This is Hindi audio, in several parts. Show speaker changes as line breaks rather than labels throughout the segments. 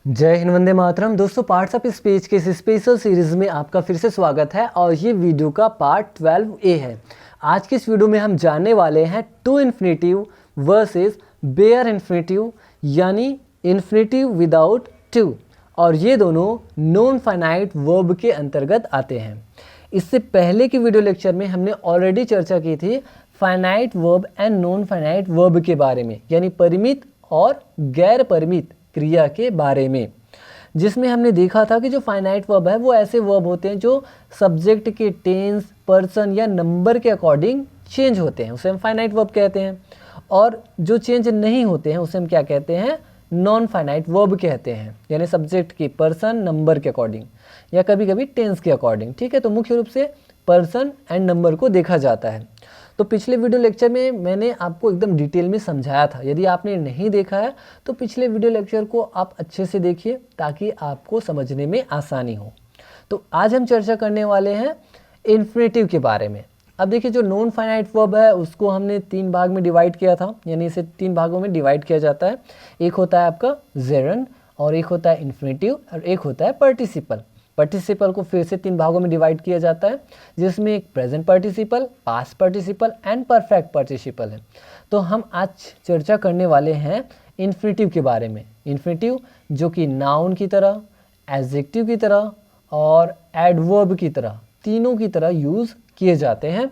जय हिंद, वंदे मातरम। दोस्तों, पार्ट्स ऑफ स्पीच के इस स्पेशल सीरीज में आपका फिर से स्वागत है और ये वीडियो का पार्ट 12A है। आज की इस वीडियो में हम जानने वाले हैं to infinitive versus bare infinitive, यानी इन्फिनेटिव विदाउट टू, और ये दोनों नॉन फाइनाइट वर्ब के अंतर्गत आते हैं। इससे पहले की वीडियो लेक्चर में हमने ऑलरेडी चर्चा की थी finite verb and non finite verb के बारे में, यानी परिमित और गैर परिमित क्रिया के बारे में, जिसमें हमने देखा था कि जो फाइनाइट वर्ब है वो ऐसे वर्ब होते हैं जो सब्जेक्ट के टेंस, पर्सन या नंबर के अकॉर्डिंग चेंज होते हैं, उसे हम फाइनाइट वर्ब कहते हैं। और जो चेंज नहीं होते हैं उसे हम क्या कहते हैं? नॉन फाइनाइट वर्ब कहते हैं, यानी सब्जेक्ट के पर्सन, नंबर के अकॉर्डिंग या कभी कभी टेंस के अकॉर्डिंग। ठीक है, तो मुख्य रूप से पर्सन एंड नंबर को देखा जाता है। तो पिछले वीडियो लेक्चर में मैंने आपको एकदम डिटेल में समझाया था। यदि आपने नहीं देखा है तो पिछले वीडियो लेक्चर को आप अच्छे से देखिए ताकि आपको समझने में आसानी हो। तो आज हम चर्चा करने वाले हैं इन्फिनेटिव के बारे में। अब देखिए, जो नॉन फाइनाइट वर्ब है उसको हमने 3 भाग में डिवाइड किया था, यानी इसे 3 भागों में डिवाइड किया जाता है। एक होता है आपका जेरंड, और एक होता है इन्फिनेटिव, और एक होता है पार्टिसिपल। पार्टिसिपल को फिर से 3 भागों में डिवाइड किया जाता है, जिसमें एक present participle, past participle and perfect participle है। तो हम आज चर्चा करने वाले हैं इन्फिनेटिव के बारे में। इन्फिनेटिव जो कि नाउन की तरह, एडजेक्टिव की तरह और एडवर्ब की तरह, तीनों की तरह यूज़ किए जाते हैं।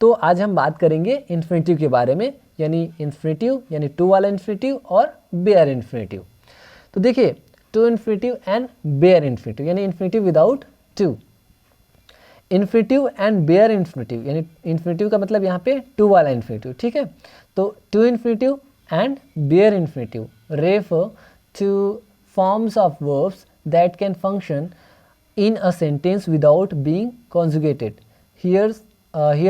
तो आज हम बात करेंगे इन्फिनेटिव के बारे में, यानी इन्फिनेटिव यानी टू वाला इन्फिनेटिव और बेयर इन्फिनेटिव। तो देखिए, to infinitive and bare infinitive, यानी infinitive without to. Infinitive and bare infinitive, यानी इन्फिनेटिव का मतलब यहाँ पे टू वाला इन्फिनेटिव। ठीक है, तो to infinitive and bare infinitive refer to forms of verbs that can function in a sentence without being conjugated. Here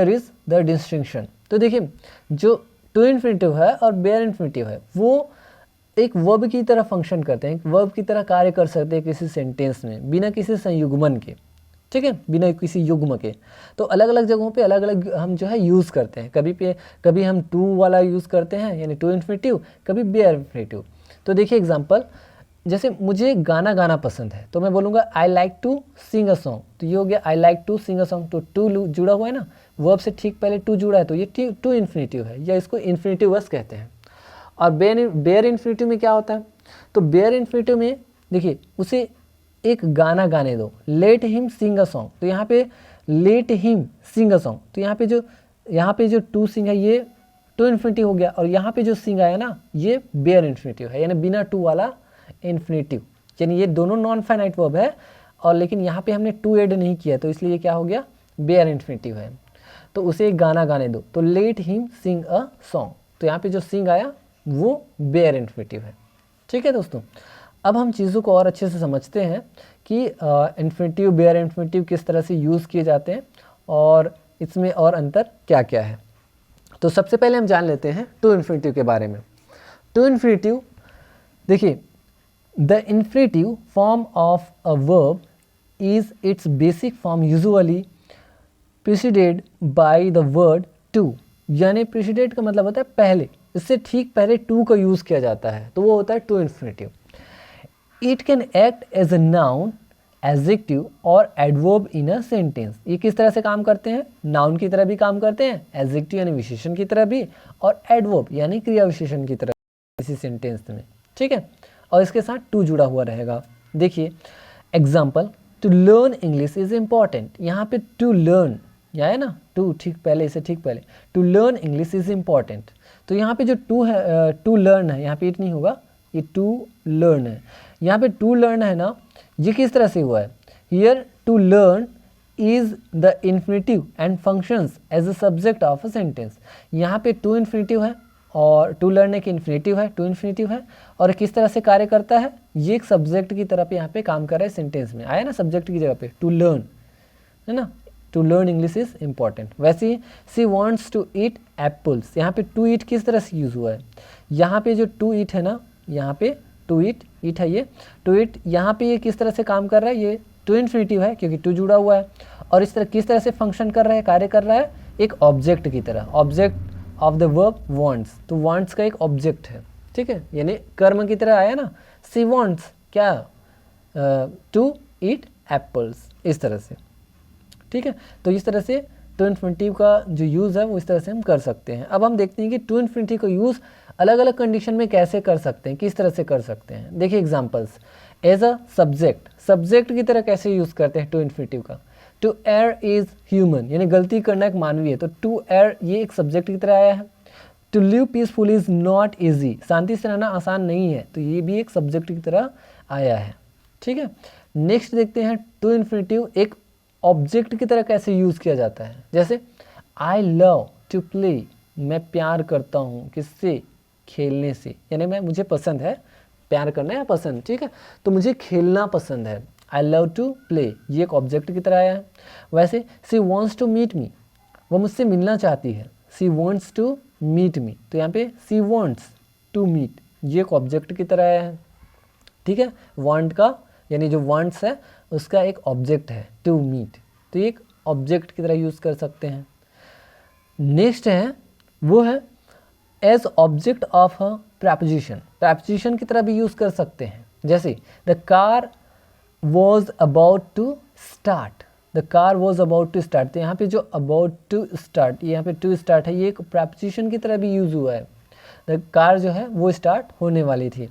is the distinction. तो देखिए, जो टू इन्फिनेटिव है और बेयर इन्फिनेटिव है वो एक वर्ब की तरह फंक्शन करते हैं, एक वर्ब की तरह कार्य कर सकते हैं किसी सेंटेंस में बिना किसी संयुग्मन के। ठीक है, बिना किसी युग्म के। तो अलग अलग जगहों पे अलग अलग हम जो है यूज़ करते हैं। कभी हम टू वाला यूज़ करते हैं यानी टू इन्फिनेटिव, कभी बेयर इन्फिनेटिव। तो देखिए एग्जाम्पल, जैसे मुझे गाना गाना पसंद है तो मैं बोलूँगा I like to sing a song, तो ये हो गया I like to sing a song. तो टू जुड़ा हुआ है ना, वर्ब से ठीक पहले टू जुड़ा है, तो ये टू इन्फिनेटिव है, या इसको इन्फिनेटिवर्स कहते हैं। और बेयर इन्फिनेटिव में क्या होता है? तो बेयर इन्फिनेटिव में देखिए, उसे एक गाना गाने दो, let him Singh a song. तो यहाँ पे let him Singh a song, तो यहाँ पे जो टू सिंग है ये टू इन्फिनेटिव हो गया, और यहाँ पे जो सिंग आया ना ये बेयर इन्फिनेटिव है, यानी बिना टू वाला इन्फिनेटिव। यानी ये दोनों नॉन फाइनाइट वर्ब है, और लेकिन यहाँ पे हमने टू ऐड नहीं किया, तो इसलिए क्या हो गया? बेयर इन्फिनेटिव है। तो उसे एक गाना गाने दो, तो let him Singh a song. तो यहाँ पे जो सिंग आया वो बेयर इन्फिनेटिव है। ठीक है दोस्तों, अब हम चीज़ों को और अच्छे से समझते हैं कि इन्फिनेटिव, बेयर इन्फिनेटिव किस तरह से यूज़ किए जाते हैं और इसमें और अंतर क्या क्या है। तो सबसे पहले हम जान लेते हैं टू इन्फिनेटिव के बारे में। टू इन्फिनेटिव, देखिए, the infinitive form of a verb is its basic form usually preceded by the word to, यानी preceded का मतलब होता है पहले, इससे ठीक पहले to का यूज़ किया जाता है, तो वो होता है to infinitive. It can act as a noun, adjective और adverb in a sentence. ये किस तरह से काम करते हैं? नाउन की तरह भी काम करते हैं, adjective यानी विशेषण की तरह भी, और adverb यानी क्रिया विशेषण की तरह किसी सेंटेंस में। ठीक है, और इसके साथ टू जुड़ा हुआ रहेगा। देखिए example, to learn English is important. यहाँ पे टू लर्न या है ना, टू ठीक पहले, इसे ठीक पहले, to learn English is important. तो यहाँ पे जो टू है, टू लर्न है, यहाँ पे इट नहीं होगा, ये टू लर्न है। यहाँ पे टू लर्न है ना, ये किस तरह से हुआ है? Here to learn is the infinitive and functions as a subject of a sentence. यहाँ पे टू इन्फिनेटिव है और टू लर्न एक इन्फिनेटिव है, टू इन्फिनेटिव है, और किस तरह से कार्य करता है? ये एक सब्जेक्ट की तरह पे यहाँ पे काम कर रहा है, सेंटेंस में आया ना सब्जेक्ट की जगह पे टू लर्न, है ना, to learn English is important. वैसे ही she wants to eat apples, यहाँ पे टू ईट किस तरह से यूज़ हुआ है? यहाँ पे जो टू ईट है ना, यहाँ पे टू ईट है, ये टू ईट, यहाँ पे ये किस तरह से काम कर रहा है? ये टू इन्फिनेटिव है क्योंकि टू जुड़ा हुआ है, और इस तरह किस तरह से फंक्शन कर रहा है, कार्य कर रहा है? एक ऑब्जेक्ट की तरह, object of the verb wants. तो वांट्स का एक ऑब्जेक्ट है, ठीक है, यानी कर्म की तरह आया ना, सी वांट्स, क्या, टू ईट एप्पल्स, इस तरह से। ठीक है, तो इस तरह से टू इन्फिनिटिव का जो यूज़ है वो इस तरह से हम कर सकते हैं। अब हम देखते हैं कि टू इन्फिनिटिव का यूज़ अलग अलग कंडीशन में कैसे कर सकते हैं, किस तरह से कर सकते हैं। देखिए examples, as a subject, subject की तरह कैसे यूज़ करते हैं टू इन्फिनिटिव का। टू एयर इज़ ह्यूमन, यानी गलती करना एक मानवीय है, तो टू एयर ये एक सब्जेक्ट की तरह आया है। To live peaceful is not easy, शांति से रहना आसान नहीं है, तो ये भी एक सब्जेक्ट की तरह आया है। ठीक है, नेक्स्ट देखते हैं टू इन्फिनिटिव एक ऑब्जेक्ट की तरह कैसे यूज़ किया जाता है। जैसे आई लव टू प्ले, मैं प्यार करता हूँ, किससे, खेलने से, यानी मुझे पसंद है, प्यार करना है पसंद, ठीक है, तो मुझे खेलना पसंद है। आई लव टू प्ले ये एक ऑब्जेक्ट की तरह आया है। वैसे सी वॉन्ट्स टू मीट मी, वो मुझसे मिलना चाहती है, सी वॉन्ट्स टू मीट मी, तो यहाँ पे सी वॉन्ट्स टू मीट ये एक ऑब्जेक्ट की तरह आया है। ठीक है, वांट का यानी जो वांट्स है उसका एक ऑब्जेक्ट है टू मीट, तो ये एक ऑब्जेक्ट की तरह यूज़ कर सकते हैं। नेक्स्ट है वो है as object of a preposition, preposition की तरह भी यूज़ कर सकते हैं। जैसे the car was about to start, the car was about to start, तो यहाँ पे जो अबाउट टू स्टार्ट, यहाँ पे टू स्टार्ट है, ये एक प्रपोजिशन की तरह भी यूज़ हुआ है। द कार जो है वो स्टार्ट होने वाली थी।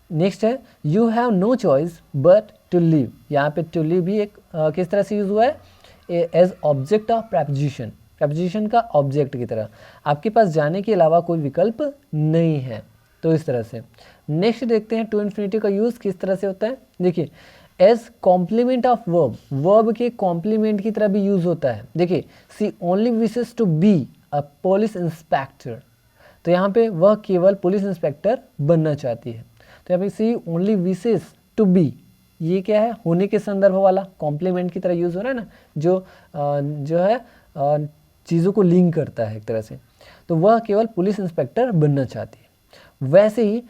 नेक्स्ट है you have no choice but to live, यहाँ पे टू लिव भी एक किस तरह से यूज़ हुआ है, as object of preposition, preposition का ऑब्जेक्ट की तरह, आपके पास जाने के अलावा कोई विकल्प नहीं है, तो इस तरह से। नेक्स्ट देखते हैं टू इन्फिनिटिव का यूज़ किस तरह से होता है। देखिए as complement of verb, verb के कॉम्प्लीमेंट की तरह भी यूज़ होता है। देखिए she only wishes to be a police inspector, तो यहाँ पे वह केवल पुलिस इंस्पेक्टर बनना चाहती है, तो यहाँ पे सी ओनली विशेस टू बी, ये क्या है, होने के संदर्भ वाला कॉम्प्लीमेंट की तरह यूज़ हो रहा है ना, जो है चीज़ों को लिंक करता है एक तरह से, तो वह केवल पुलिस इंस्पेक्टर बनना चाहती है। वैसे ही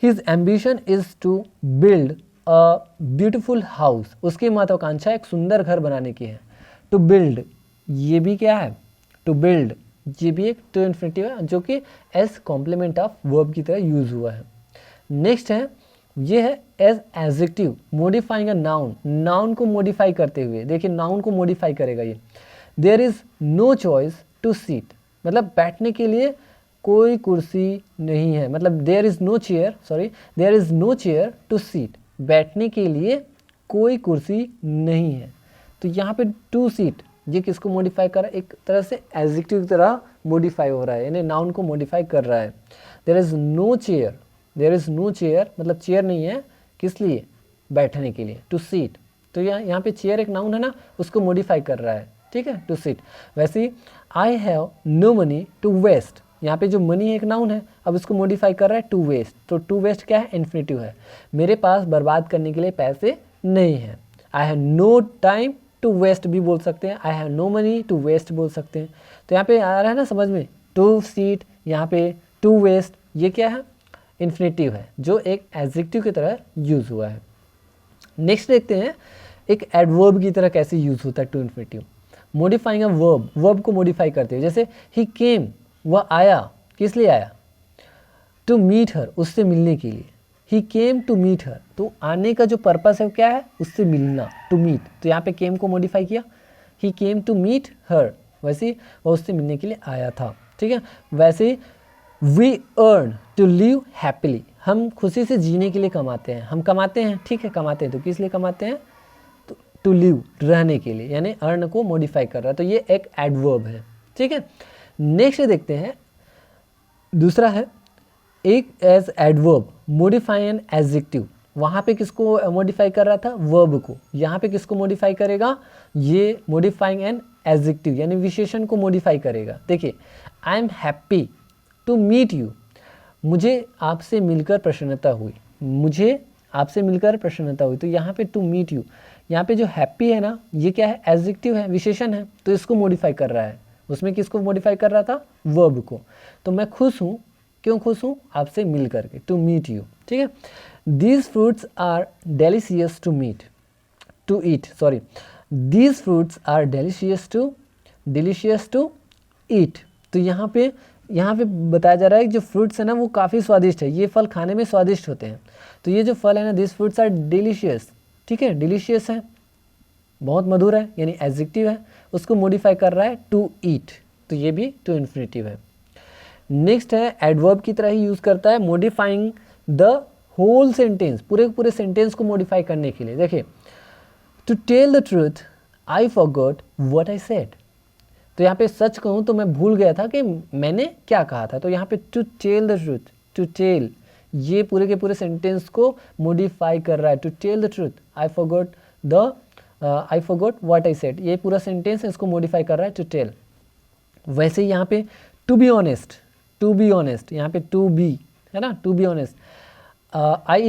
his ambition is to build a beautiful house, उसकी महत्वाकांक्षा एक सुंदर घर बनाने की है। टू बिल्ड ये भी क्या है, टू बिल्ड ये भी एक टू इन्फिनिटिव है जो कि एज कॉम्प्लीमेंट ऑफ वर्ब की तरह यूज़ हुआ है। नेक्स्ट है ये है as adjective modifying a noun, noun को मॉडिफाई करते हुए, देखिए नाउन को मॉडिफाई करेगा ये। There is no choice to seat, मतलब बैठने के लिए कोई कुर्सी नहीं है, मतलब there is no chair, sorry there is no chair to seat, बैठने के लिए कोई कुर्सी नहीं है, तो यहाँ पे टू सीट ये किसको मॉडिफाई कर रहा है, एक तरह से एडजेक्टिव की तरह मॉडिफाई हो रहा है, यानी नाउन को मॉडिफाई कर रहा है। There is no chair, there is no chair मतलब चेयर नहीं है, किस लिए, बैठने के लिए, टू सीट, तो यहाँ पे चेयर एक नाउन है ना, उसको मॉडिफाई कर रहा है, ठीक है, टू सीट। वैसे ही I have no money to waste, यहाँ पे जो मनी एक नाउन है, अब इसको मॉडिफाई कर रहा है टू वेस्ट, तो टू वेस्ट क्या है, इन्फिनिटिव है, मेरे पास बर्बाद करने के लिए पैसे नहीं हैं। I have no time to waste भी बोल सकते हैं, I have no money to waste बोल सकते हैं, तो यहाँ पे आ रहा है ना समझ में, टू सीट, यहाँ पे टू वेस्ट, ये क्या है, इन्फिनिटिव है जो एक एडजेक्टिव की तरह यूज़ हुआ है। नेक्स्ट देखते हैं एक एडवर्ब की तरह कैसे यूज़ होता है to infinitive, modifying a verb, verb को मॉडिफाई करते हैं। जैसे ही केम, वह आया, किस लिए आया, टू मीट हर, उससे मिलने के लिए, ही केम टू मीट हर, तो आने का जो पर्पस है वो क्या है, उससे मिलना, टू मीट, तो यहाँ पे केम को मॉडिफाई किया, ही केम टू मीट हर, वैसे वह उससे मिलने के लिए आया था, ठीक है। वैसे we earn to live happily, हम खुशी से जीने के लिए कमाते हैं, हम कमाते हैं, ठीक है, कमाते हैं, तो किस लिए कमाते हैं, तो टू लिव रहने के लिए, यानी अर्न को मॉडिफाई कर रहा है, तो ये एक एडवर्ब है, ठीक है। नेक्स्ट देखते हैं दूसरा है एक as adverb modify an adjective, वहाँ पे किसको मॉडिफाई कर रहा था, वर्ब को, यहाँ पे किसको मॉडिफाई करेगा, ये मॉडिफाइंग एन एडजेक्टिव यानी विशेषण को मॉडिफाई करेगा। देखिए I am happy to meet you, मुझे आपसे मिलकर प्रसन्नता हुई, मुझे आपसे मिलकर प्रसन्नता हुई, तो यहाँ पे टू मीट यू, यहाँ पे जो हैप्पी है ना, ये क्या है, एडजेक्टिव है, विशेषण है, तो इसको मॉडिफाई कर रहा है, उसमें किसको मॉडिफाई कर रहा था, वर्ब को। तो मैं खुश हूँ, क्यों खुश हूँ, आपसे मिल करके, टू मीट यू, ठीक है। These fruits are delicious to meet, to eat, sorry, these fruits are delicious to eat, तो यहाँ पे बताया जा रहा है कि जो फ्रूट्स है ना वो काफ़ी स्वादिष्ट है, ये फल खाने में स्वादिष्ट होते हैं, तो ये जो फल है ना, दिस फ्रूट्स आर डिलीशियस, ठीक है, डिलीशियस है, बहुत मधुर है, यानी एडजेक्टिव है, उसको मॉडिफाई कर रहा है टू ईट, तो ये भी टू इन्फिनेटिव है। नेक्स्ट है एडवर्ब की तरह ही यूज करता है मॉडिफाइंग द होल सेंटेंस, पूरे पूरे सेंटेंस को मॉडिफाई करने के लिए। देखिए, to tell the truth I forgot what I said, तो यहाँ पे सच कहूँ तो मैं भूल गया था कि मैंने क्या कहा था, तो यहाँ पे to tell the truth, to tell ये पूरे के पूरे सेंटेंस को मॉडिफाई कर रहा है। To tell the truth I forgot what I said, ये पूरा सेंटेंस है, इसको मॉडिफाई कर रहा है टू टेल। वैसे ही यहाँ पे to be honest, to be honest, यहाँ पे टू बी है ना, to be honest, I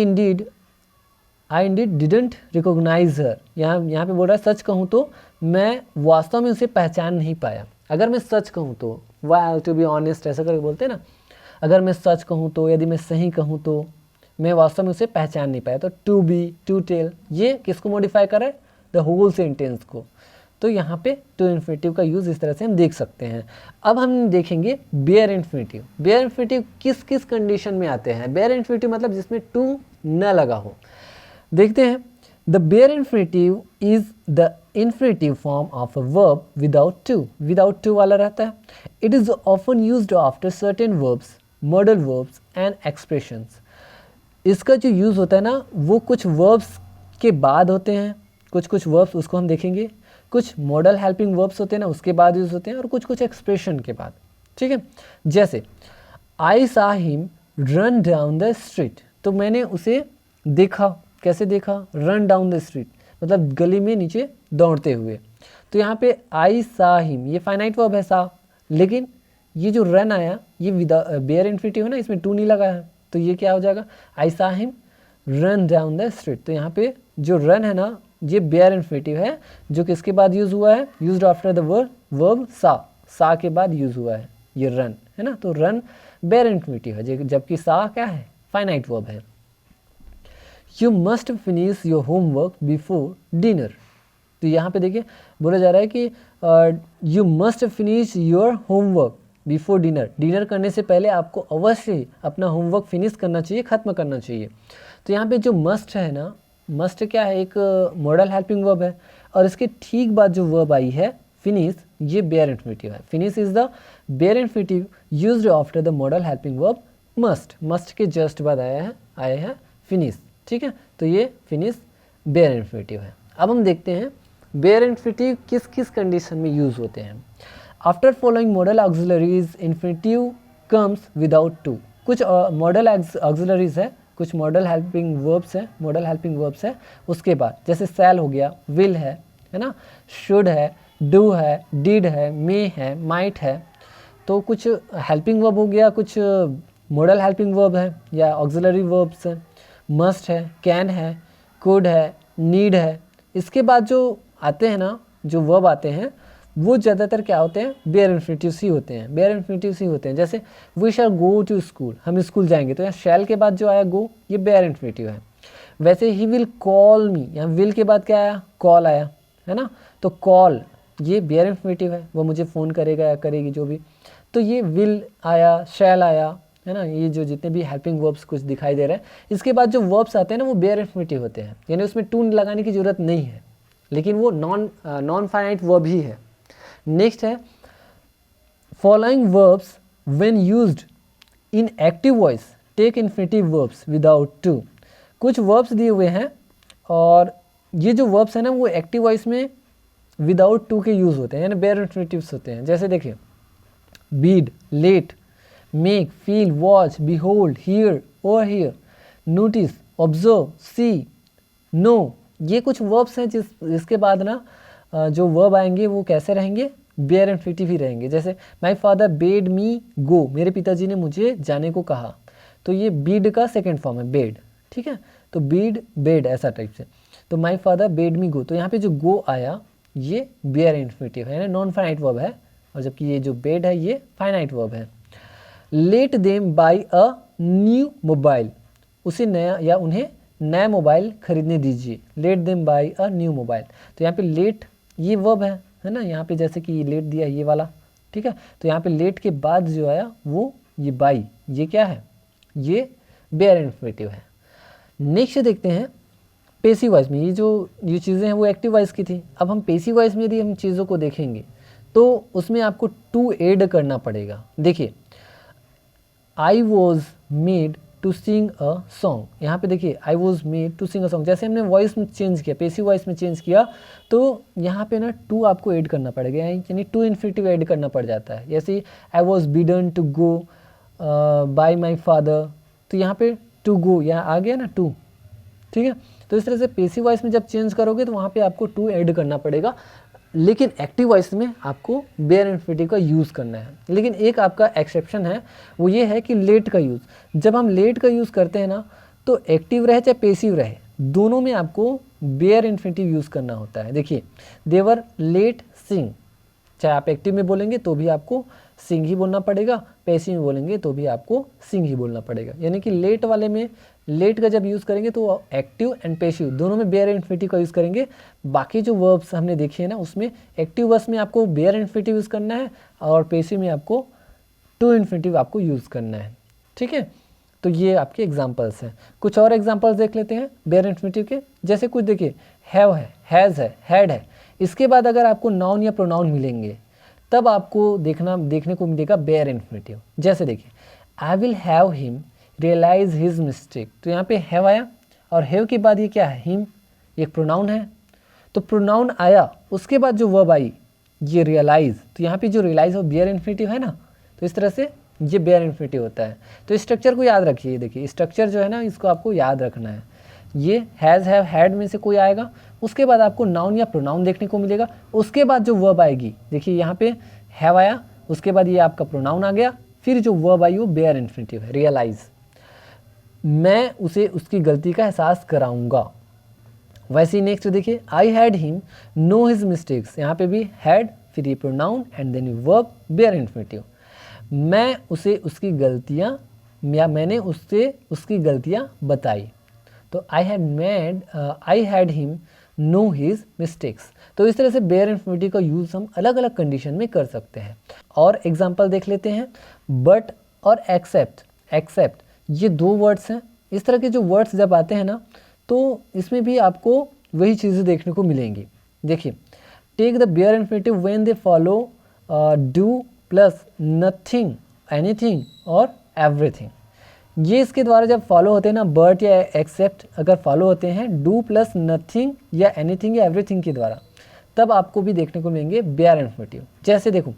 indeed didn't recognise her, यहाँ पे बोल रहा है सच कहूँ तो मैं वास्तव में उसे पहचान नहीं पाया। अगर मैं सच कहूँ तो, वाई टू बी ऑनेस्ट ऐसा करके बोलते हैं ना, अगर मैं सच कहूँ तो, यदि मैं सही कहूँ तो मैं वास्तव में उसे पहचान नहीं पाया। तो टू बी, टू टेल, ये किसको मॉडिफाई कर रहा है, द होल सेंटेंस को। तो यहाँ पे टू इन्फिनेटिव का यूज़ इस तरह से हम देख सकते हैं। अब हम देखेंगे बेयर इन्फिनेटिव। बेयर इन्फिनेटिव किस किस कंडीशन में आते हैं। बेयर इन्फिनेटिव मतलब जिसमें टू न लगा हो। देखते हैं, the bare infinitive is the infinitive form of a verb without to, without to वाला रहता है। It is often used after certain verbs, modal verbs and expressions. इसका जो यूज़ होता है ना, वो कुछ वर्ब्स के बाद होते हैं, कुछ वर्ब्स उसको हम देखेंगे, कुछ मॉडल हेल्पिंग वर्ब्स होते हैं ना, उसके बाद यूज़ होते हैं, और कुछ एक्सप्रेशन के बाद, ठीक है। जैसे I saw him run down the street, तो मैंने उसे देखा, कैसे देखा, रन डाउन द स्ट्रीट मतलब गली में नीचे दौड़ते हुए। तो यहाँ पे आई सा हिम, ये फाइनाइट वर्ब है सा, लेकिन ये जो रन आया ये बेयर इन्फिनेटिव है ना, इसमें टू नहीं लगा है, तो ये क्या हो जाएगा, I saw him run down the street. तो यहाँ पे जो रन है ना, ये बेयर इन्फिनेटिव है, जो किसके बाद यूज़ हुआ है, यूज्ड आफ्टर द वर्ब सा के बाद यूज़ हुआ है ये रन, है ना। तो रन बेयर इन्फिनेटिव है, जबकि सा क्या है, फाइनाइट वर्ब है। You must finish your homework before dinner, तो यहाँ पे देखिए बोला जा रहा है कि you must finish your homework before dinner, dinner करने से पहले आपको अवश्य ही अपना होमवर्क फिनिश करना चाहिए, ख़त्म करना चाहिए। तो यहाँ पे जो मस्ट है ना, मस्ट क्या है, एक मॉडल हेल्पिंग वर्ब है, और इसके ठीक बाद जो वर्ब आई है फिनिश, ये बेयर इन्फिनेटिव है। Finish is the bare infinitive used after the modal helping verb must, must के जस्ट बाद आया है फिनिश, ठीक है। तो ये फिनिश बेयर इन्फिनेटिव है। अब हम देखते हैं बेयर इन्फिनेटिव किस किस कंडीशन में यूज़ होते हैं। After following modal auxiliaries infinitive comes without to, कुछ मॉडल ऑक्सिलरीज है, कुछ मॉडल हेल्पिंग वर्ब्स है, उसके बाद जैसे सेल हो गया, विल है ना, शुड है, डू है, डिड है, मे है, माइट है। तो कुछ हेल्पिंग वर्ब हो गया, कुछ मॉडल हेल्पिंग वर्ब है या ऑक्सिलरी वर्ब्स है, मस्ट है, कैन है, कुड है, नीड है। इसके बाद जो आते हैं ना, जो वर्ब आते हैं वो ज़्यादातर क्या होते हैं, बेयर इन्फिनेटिव्स ही होते हैं, बेयर इन्फिनेटिव्स ही होते हैं। जैसे we shall go to school, हम स्कूल जाएंगे, तो यहाँ शैल के बाद जो आया गो, ये बेयर इन्फिनेटिव है। वैसे ही विल कॉल मी, यहाँ विल के बाद क्या आया, कॉल आया, है ना। तो कॉल ये बेयर इन्फिनेटिव है, वो मुझे फ़ोन करेगा या करेगी जो भी, तो ये विल आया, शैल आया, है ना। ये जो जितने भी हेल्पिंग वर्ब्स कुछ दिखाई दे रहे हैं, इसके बाद जो वर्ब्स आते हैं ना, वो बेयर इन्फिनेटिव होते हैं, यानी उसमें टू लगाने की ज़रूरत नहीं है, लेकिन वो नॉन फाइनाइट वर्ब ही है। नेक्स्ट है following verbs when used in active voice take infinitive verbs without to. कुछ वर्ब्स दिए हुए हैं, और ये जो वर्ब्स हैं ना, वो एक्टिव वॉइस में विदाउट टू के यूज़ होते हैं, यानी बेयर इन्फिनेटिव्स होते हैं। जैसे देखिए, bid, let, make, feel, watch, behold, hear, overhear, notice, observe, see, know, ये कुछ वर्ब्स हैं जिसके बाद ना जो वर्ब आएंगे वो कैसे रहेंगे, बेयर इन्फिनेटिव ही रहेंगे। जैसे माय फादर बेड मी गो, मेरे पिताजी ने मुझे जाने को कहा, तो ये बीड का सेकेंड फॉर्म है, बेड, ठीक है। तो बीड, बेड, ऐसा टाइप से। तो माय फादर बेड मी गो, तो यहाँ पे जो गो आया ये बेयर इन्फिनेटिव है, यानी नॉन फाइनाइट वर्ब है, और जबकि ये जो बेड है ये फाइनाइट वर्ब है। Let them by a new mobile, उसे नया या उन्हें नया मोबाइल खरीदने दीजिए। Let them by a new mobile, तो यहाँ पे लेट ये वर्ब है ना, यहाँ पे जैसे कि लेट दिया ये वाला, ठीक है। तो यहाँ पे लेट के बाद जो आया वो ये बाई, ये क्या है, ये बेयर इन्फिनेटिव है। नेक्स्ट देखते हैं पेसिव वॉइस में। ये चीज़ें हैं वो एक्टिव वॉइस की थी। अब हम पेसिव वॉइस में यदि हम चीज़ों को देखेंगे तो उसमें आपको टू ऐड करना पड़ेगा। देखिए, I was made to sing a song, यहाँ पे देखिए I was made to sing a song, जैसे हमने वॉइस में चेंज किया, पेसिव वॉइस में चेंज किया, तो यहाँ पे ना टू आपको ऐड करना पड़ेगा, यानी टू इन्फिनिटिव ऐड करना पड़ जाता है। जैसे I was bidden to go by my father, तो यहाँ पे टू गो यहाँ आ गया ना टू, ठीक है। तो इस तरह से पेसिव वॉइस में जब चेंज करोगे तो वहाँ पे आपको टू ऐड करना पड़ेगा, लेकिन एक्टिव वॉइस में आपको बेयर इन्फिनिटिव का यूज़ करना है। लेकिन एक आपका एक्सेप्शन है, वो ये है कि लेट का यूज़। जब हम लेट का यूज़ करते हैं ना, तो एक्टिव रहे चाहे पेसिव रहे, दोनों में आपको बेयर इन्फिनिटिव यूज़ करना होता है। देखिए, देवर लेट सिंग, चाहे आप एक्टिव में बोलेंगे तो भी आपको सिंग ही बोलना पड़ेगा, पैसिव में बोलेंगे तो भी आपको सिंग ही बोलना पड़ेगा। यानी कि लेट वाले में लेट का जब यूज़ करेंगे तो एक्टिव एंड पैसिव दोनों में बेयर इन्फिनिटिव का यूज़ करेंगे। बाकी जो वर्ब्स हमने देखे हैं ना, उसमें एक्टिव वर्ब्स में आपको बेयर इन्फिनिटिव यूज़ करना है और पैसिव में आपको टू इन्फिनिटिव आपको यूज़ करना है, ठीक है। तो ये आपके एग्जाम्पल्स हैं। कुछ और एग्जाम्पल्स देख लेते हैं बेयर इन्फिनिटिव के। जैसे कुछ देखिए, हैव है, हैज़ है, हैड है, इसके बाद अगर आपको नाउन या प्रोनाउन मिलेंगे तब आपको देखने को मिलेगा बेयर इन्फिनिटिव। जैसे देखिए, I will have him realise his mistake, तो यहाँ पे हैव आया और हैव के बाद ये क्या है, हिम, ये प्रोनाउन है, तो प्रोनाउन आया, उसके बाद जो वर्ब आई ये रियलाइज, तो यहाँ पे जो रियलाइज वो बेयर इन्फिनिटिव है ना, तो इस तरह से ये बेयर इन्फिनिटिव होता है। तो स्ट्रक्चर को याद रखिए, देखिए स्ट्रक्चर जो है ना, इसको आपको याद रखना है। ये हैज़, हैव, हैड में से कोई आएगा, उसके बाद आपको नाउन या प्रोनाउन देखने को मिलेगा, उसके बाद जो वर्ब आएगी, देखिए यहाँ पे हैव आया, उसके बाद ये आपका प्रोनाउन आ गया, फिर जो वर्ब आई वो बेयर इन्फिनिटिव है, रियलाइज। मैं उसे उसकी गलती का एहसास कराऊंगा। वैसे ही नेक्स्ट देखिए, I had him know his mistakes, यहाँ पे भी हैड, फिर ये pronoun and then verb bare infinitive. मैं उसे उसकी गलतियाँ, या मैंने उससे उसकी गलतियाँ बताई, तो आई had him know his mistakes. तो इस तरह से बेयर इन्फिनिटिव का यूज़ हम अलग अलग कंडीशन में कर सकते हैं। और एग्जांपल देख लेते हैं, बट और एक्सेप्ट। एक्सेप्ट ये दो वर्ड्स हैं। इस तरह के जो वर्ड्स जब आते हैं ना, तो इसमें भी आपको वही चीज़ें देखने को मिलेंगी। देखिए, take the bare infinitive when they follow do plus nothing, anything और एवरीथिंग। ये इसके द्वारा जब फॉलो होते हैं ना, बट या एक्सेप्ट अगर फॉलो होते हैं डू प्लस नथिंग या एनीथिंग या एवरीथिंग के द्वारा, तब आपको भी देखने को मिलेंगे बेयर इन्फिनिटिव। जैसे देखो,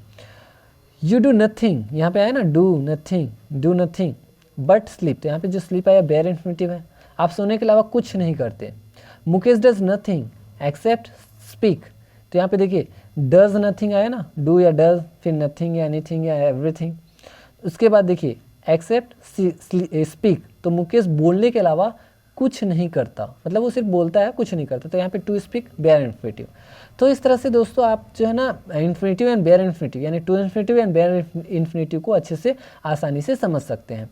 यू डू नथिंग, यहाँ पे आया ना डू नथिंग बट स्लीप, तो यहाँ पे जो स्लीप आया बेयर इन्फिनिटिव है, आप सोने के अलावा कुछ नहीं करते। Mukesh does nothing accept speak, तो यहाँ पे देखिए डज नथिंग आया ना, डू या डज, फिर नथिंग या एनीथिंग या एवरीथिंग। उसके बाद देखिए एक्सेप्ट स्पीक, तो मुकेश बोलने के अलावा कुछ नहीं करता, मतलब वो सिर्फ बोलता है, कुछ नहीं करता, तो यहाँ पे टू स्पीक बेयर इन्फिनिटिव। तो इस तरह से दोस्तों आप जो है ना इन्फिनिटिव एंड बेयर इन्फिनिटिव, यानी to infinitive and bare infinitive को अच्छे से आसानी से समझ सकते हैं।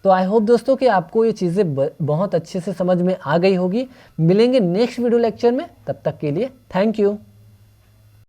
तो आई होप दोस्तों कि आपको ये चीज़ें बहुत अच्छे से समझ में आ गई होगी। मिलेंगे नेक्स्ट वीडियो लेक्चर में, तब तक के लिए थैंक यू।